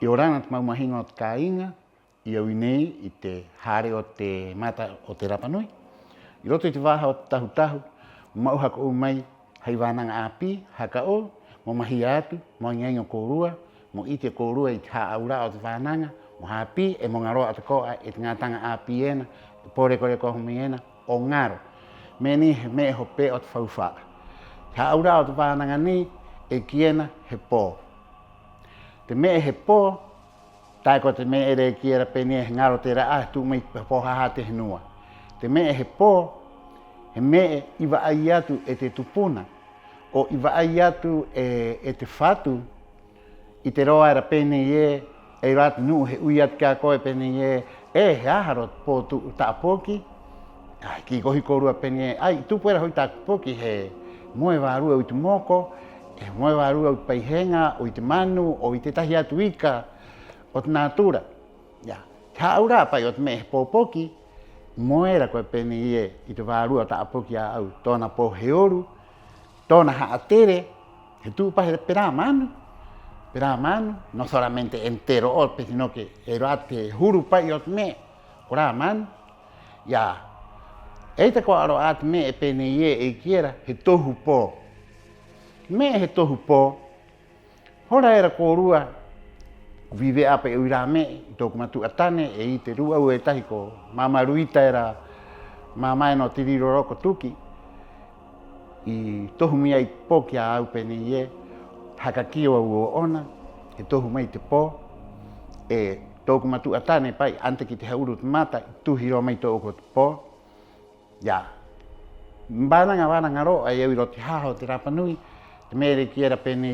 I orana te maumahinga o te kāinga, i au nei i te hare o te mata o te Rapanui. I roto i te wāha o te tahutahu, mau haka o mai hei wānanga āpi, haka o, mo mahi atu, mo ingainga kōrua, mo i te kōrua i te hāaura o te wānanga, mo hāpi e mo ngaroa ata koa e te ngātanga āpi ena, te pōreko humi ena, o ngaro. Me ni he me ho pe o te whauwha. Te hāaura o te wānanga ni e kiena he pō. Te me he pō, tai ko te me ere kiera pene he ngaro te raa tu mai pohaha te henua. Te me he pō, he me iwa ai atu e te tupuna, o iwa ai atu e te whatu, i te roa era pene e ratu nuu he ui atu kia koe pene he aharo pō tu tāpoki, ki kohi kōrua pene ai tupu era hoi tāpoki he moe wārua o i te moko, e moe wārua o i paihenga, o i te manu, o i te tahi atu ika, o te nātura. Te haura pai o te me he pōpoki, moera koe pene i te wārua o tāpoki a au, tōna pō he oru, tōna haatere, he tūpahe de pera manu, no solamente entero o pe, sino que e rate huru pai o te me, kora manu, e te koa aro a te me e pene e kiera, he tohu pō. Me he tohu pō, hora era kōrua, vive apa e uira me, i tōku matu atane, e i te rua ue tahi ko mamaruita era mamae no te riroroko tuki, i tohu mia i pō ki a au pene haka kio au o ona, e tohu mai te pō, e tōku matu atane pai, ante ki te hauru te mata, i tuhiro mai tōku te pō. Wānanga roa e au i roti haho te Rapanui, te mere ki era pene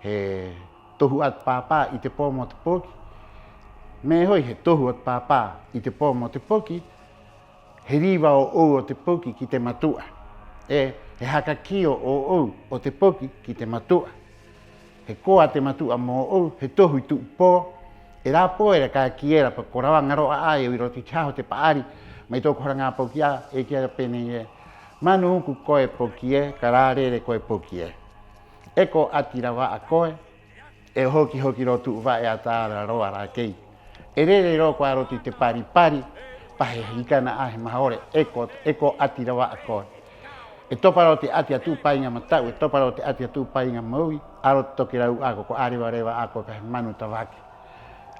he tohu at pāpā i te pō mo te poki. Me hoi he tohu at pāpā i te pō mo te poki, he riwa o te poki ki te matua. He haka kio o te poki ki te matua. He koa te matua mo he tohu i tu pō, e rā pō era ka kiera pa korawa ngaroa ai i roti chaho te paari, mai tōku hora ngā poki a e kia pene manu uku koe poki ka rārere koe poki Eko atirawa a koe, e hoki rotu uwa e ataara roa rā kei. E rere ro koe roti te pari, pahe hikana ahe mahore, eko atirawa a koe. E toparo te ati atu painga matau, e toparo te ati atu painga maui, aro toki rau ako, ko ariwa rewa ako ka manu tawake.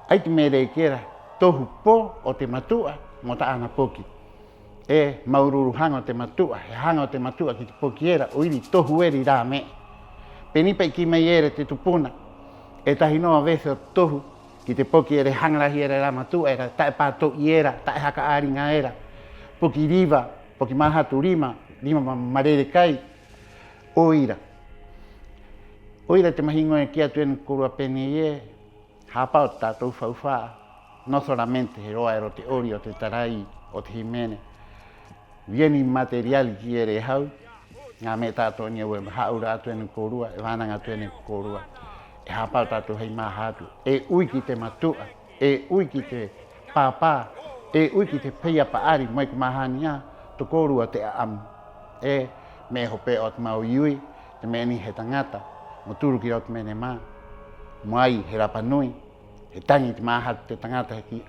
Ai te mere e kera, tohu pō o te matua, mo ta ana poki. E maururu hanga o te matua, he hanga o te matua ki te poki era, o iri tohu eri rā me. Penipa i ki mai ere te tupuna, e tahi noa vese o tohu, ki te poki ere hangarahi ere rā matua era, tae pātou i era, tae haka āringa era, poki riva, poki mahatu rima marere kai, o ira. O ira te mahingo e kia tuenu korua pene hapao tātou whauwha, no solamente he roa ero te ori o te tarai o te himene. Vieni materiali ki ere hau, ngā me tātou ni ue haura atu enu kōrua, e wānanga atu enu kōrua, e hapau tātou hei mahatu, e ui ki te matua, e ui ki te pāpā, e ui ki te peia paari, mai ku mahania, to kōrua te amu, e me hope o te mau iui, te meni he tangata, mo turu ki o te mene mā, mai he Rapanui, he tangi te mahatu te tangata he ki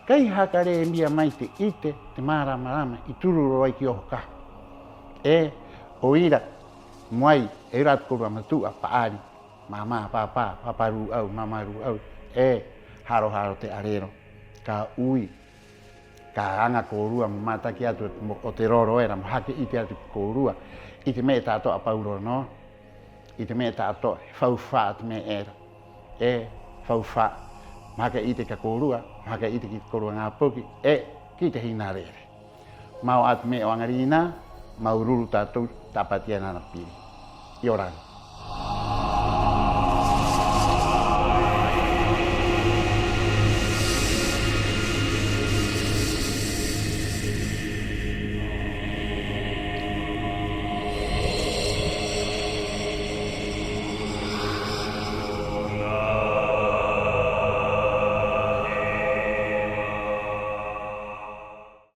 kai hakare e mia mai te ite, te marama, i turu roi ki oho kaha. E o ira, moai, e ratu korua matua, paari, mama, papa, paparu au, mamaru au, e haro te arero, ka ui, ka anga kōrua, mataki atu o te roro era, mo hake ite atu kōrua, i te me tātou a pauro no, i te me tātou whauwha te me era, e whauwha, hake ite ka kōrua, hake ite ki kōrua ngā poki, e ki te hina rere. Mau atu me o angarina, mau ruru tātou tāpatia nana piri. I oranga.